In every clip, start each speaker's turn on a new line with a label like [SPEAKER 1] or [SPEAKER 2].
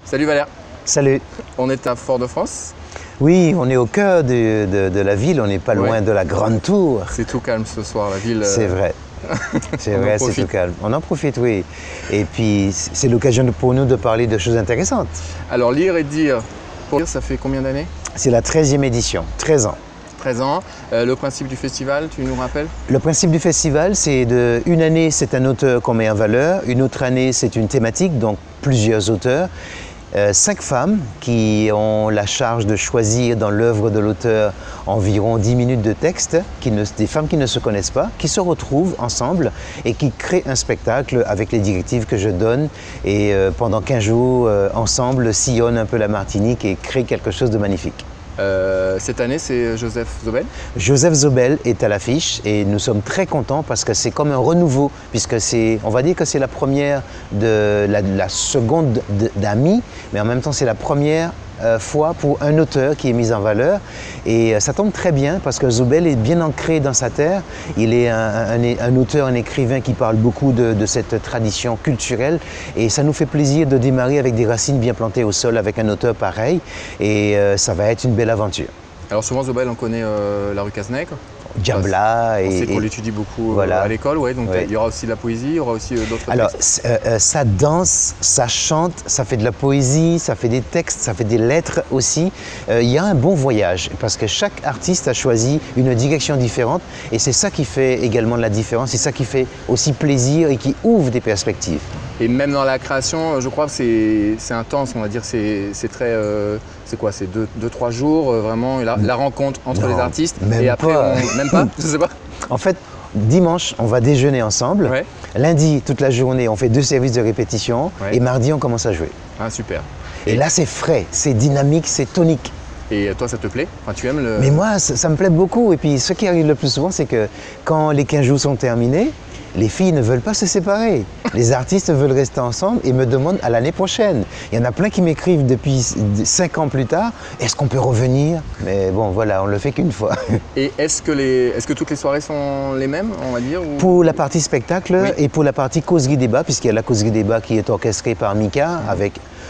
[SPEAKER 1] Salut Valère.
[SPEAKER 2] Salut.
[SPEAKER 1] On est à Fort-de-France.
[SPEAKER 2] Oui, on est au cœur de la ville, on n'est pas loin de la Grande Tour.
[SPEAKER 1] C'est tout calme ce soir, la ville.
[SPEAKER 2] C'est vrai. C'est vrai, c'est tout calme. On en profite, oui. Et puis, c'est l'occasion pour nous de parler de choses intéressantes.
[SPEAKER 1] Alors, lire et dire, pour lire, ça fait combien d'années?
[SPEAKER 2] C'est la 13e édition, 13 ans.
[SPEAKER 1] 13 ans. Le principe du festival, tu nous rappelles?
[SPEAKER 2] Le principe du festival, c'est une année, c'est un auteur qu'on met en valeur. Une autre année, c'est une thématique, donc plusieurs auteurs. 5 femmes qui ont la charge de choisir dans l'œuvre de l'auteur environ 10 minutes de texte, des femmes qui ne se connaissent pas, qui se retrouvent ensemble et qui créent un spectacle avec les directives que je donne et pendant 15 jours, ensemble, sillonnent un peu la Martinique et créent quelque chose de magnifique.
[SPEAKER 1] Cette année, c'est Joseph Zobel.
[SPEAKER 2] Joseph Zobel est à l'affiche et nous sommes très contents parce que c'est comme un renouveau, puisque on va dire que c'est la première de la seconde d'Ami, mais en même temps c'est la première fois pour un auteur qui est mis en valeur. Et ça tombe très bien parce que Zobel est bien ancré dans sa terre. Il est un auteur, un écrivain qui parle beaucoup de cette tradition culturelle. Et ça nous fait plaisir de démarrer avec des racines bien plantées au sol avec un auteur pareil. Et ça va être une belle aventure.
[SPEAKER 1] Alors souvent Zobel, on connaît la rue Cazenec.
[SPEAKER 2] Diabla.
[SPEAKER 1] On sait qu'on l'étudie beaucoup à l'école, donc il y aura aussi de la poésie, il y aura aussi d'autres textes.
[SPEAKER 2] Alors, ça danse, ça chante, ça fait de la poésie, ça fait des textes, ça fait des lettres aussi. Il y a un bon voyage parce que chaque artiste a choisi une direction différente et c'est ça qui fait également la différence, c'est ça qui fait aussi plaisir et qui ouvre des perspectives.
[SPEAKER 1] Et même dans la création, je crois que c'est intense, on va dire, c'est très... c'est quoi? C'est 2-3 jours, vraiment, la rencontre entre les artistes.
[SPEAKER 2] Même
[SPEAKER 1] après, même pas? Je sais pas.
[SPEAKER 2] En fait, dimanche, on va déjeuner ensemble. Ouais. Lundi, toute la journée, on fait 2 services de répétition. Ouais. Et mardi, on commence à jouer.
[SPEAKER 1] Ah, super.
[SPEAKER 2] Et là, c'est frais, c'est dynamique, c'est tonique.
[SPEAKER 1] Et toi, ça te plaît? Enfin, tu aimes le...
[SPEAKER 2] Mais moi, ça me plaît beaucoup. Et puis, ce qui arrive le plus souvent, c'est que quand les 15 jours sont terminés, les filles ne veulent pas se séparer. Les artistes veulent rester ensemble et me demandent à l'année prochaine. Il y en a plein qui m'écrivent depuis 5 ans plus tard, est-ce qu'on peut revenir? Mais bon, voilà, on le fait qu'une fois. Et
[SPEAKER 1] est-ce que toutes les soirées sont les mêmes, on va dire? Ou...
[SPEAKER 2] Pour la partie spectacle et pour la partie causerie débat, puisqu'il y a la causerie débat qui est orchestrée par Mika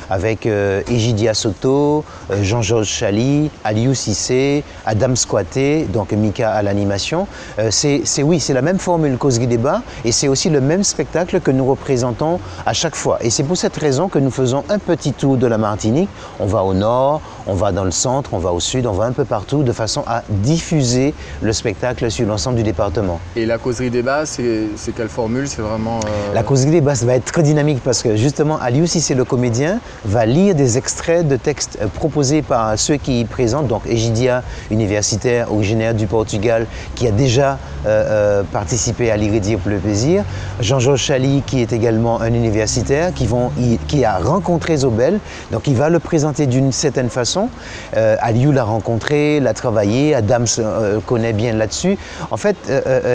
[SPEAKER 2] avec Egidia Soto, Jean-Georges Chali, Aliou Cissé, Adam Squaté, donc Mika à l'animation. C'est la même formule causerie débat et c'est aussi le même spectacle que nous représentons à chaque fois. Et c'est pour cette raison que nous faisons un petit tour de la Martinique. On va au nord, on va dans le centre, on va au sud, on va un peu partout de façon à diffuser le spectacle sur l'ensemble du département.
[SPEAKER 1] Et la causerie débat, c'est quelle formule? C'est vraiment...
[SPEAKER 2] La causerie débat, ça va être très dynamique parce que justement, Aliou Cissé, le comédien, va lire des extraits de textes proposés par ceux qui y présentent, donc Egidia, universitaire originaire du Portugal, qui a déjà participé à Lire et dire pour le plaisir, Jean-Georges Chali, qui est également un universitaire, qui a rencontré Zobel, donc il va le présenter d'une certaine façon. Aliou l'a rencontré, l'a travaillé, Adam connaît bien là-dessus. En fait,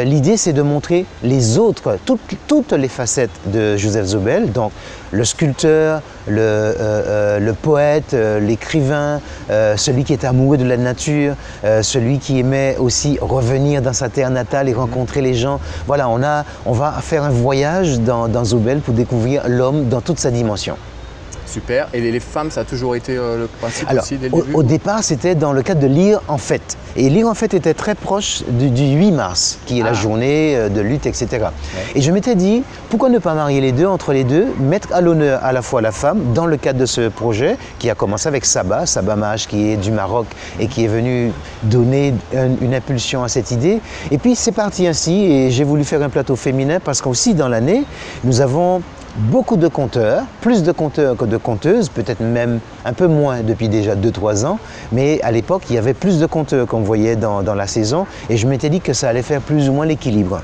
[SPEAKER 2] l'idée, c'est de montrer les autres, toutes les facettes de Joseph Zobel, donc le sculpteur, le poète, l'écrivain, celui qui est amoureux de la nature, celui qui aimait aussi revenir dans sa terre natale et rencontrer les gens. Voilà, on va faire un voyage dans Zobel pour découvrir l'homme dans toute sa dimension.
[SPEAKER 1] Super. Et les femmes, ça a toujours été le principe aussi dès le début?
[SPEAKER 2] Au départ, c'était dans le cadre de Lire en Fête. Et Lire en Fête était très proche du 8 mars, qui est la journée de lutte, etc. Ouais. Et je m'étais dit, pourquoi ne pas marier les deux, entre les deux, mettre à l'honneur à la fois la femme, dans le cadre de ce projet, qui a commencé avec Saba Maj, qui est du Maroc et qui est venu donner une impulsion à cette idée. Et puis c'est parti ainsi, et j'ai voulu faire un plateau féminin, parce qu'aussi dans l'année, nous avons beaucoup de conteurs, plus de conteurs que de conteuses, peut-être même un peu moins depuis déjà 2-3 ans, mais à l'époque, il y avait plus de conteurs qu'on voyait dans la saison, et je m'étais dit que ça allait faire plus ou moins l'équilibre.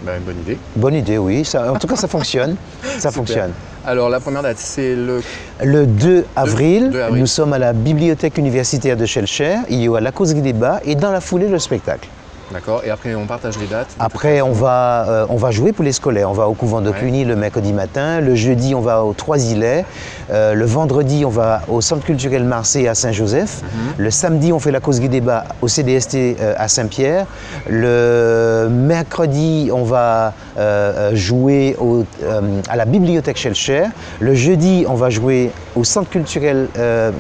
[SPEAKER 1] Ben, bonne idée.
[SPEAKER 2] Bonne idée, oui. En tout cas, ça fonctionne. Ça fonctionne.
[SPEAKER 1] Alors, la première date, c'est
[SPEAKER 2] le 2 avril. Nous sommes à la bibliothèque universitaire de Schellcher. Il y aura la causerie débat et dans la foulée, le spectacle.
[SPEAKER 1] D'accord. Et après, on partage les dates.
[SPEAKER 2] Après, on va jouer pour les scolaires. On va au couvent de Cluny le mercredi matin. Le jeudi, on va au Trois-Îlets. Le vendredi, on va au Centre culturel Marseille à Saint-Joseph. Le samedi, on fait la causerie débat au CDST à Saint-Pierre. Le mercredi, on va jouer à la bibliothèque Schellcher. Le jeudi, on va jouer au Centre culturel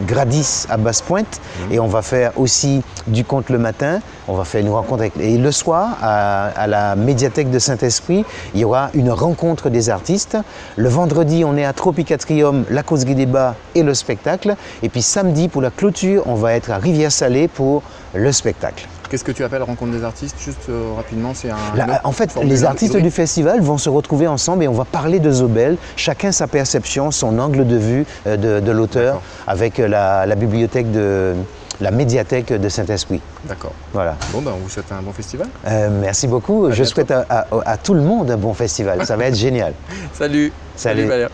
[SPEAKER 2] Gradis à Basse-Pointe. Et on va faire aussi du conte le matin. On va faire une rencontre avec... Et le soir, à la médiathèque de Saint-Esprit, il y aura une rencontre des artistes. Le vendredi, on est à Tropicatrium, la causerie débat et le spectacle. Et puis samedi, pour la clôture, on va être à Rivière-Salée pour le spectacle.
[SPEAKER 1] Qu'est-ce que tu appelles rencontre des artistes? Juste rapidement, c'est
[SPEAKER 2] en fait, les artistes du festival vont se retrouver ensemble et on va parler de Zobel, chacun sa perception, son angle de vue de l'auteur, avec la bibliothèque la médiathèque de Saint-Esprit.
[SPEAKER 1] D'accord.
[SPEAKER 2] Voilà.
[SPEAKER 1] Bon, ben, on vous souhaite un bon festival.
[SPEAKER 2] Merci beaucoup. Je souhaite à tout le monde un bon festival. Ça va être génial.
[SPEAKER 1] Salut.
[SPEAKER 2] Salut.
[SPEAKER 1] Salut Valère.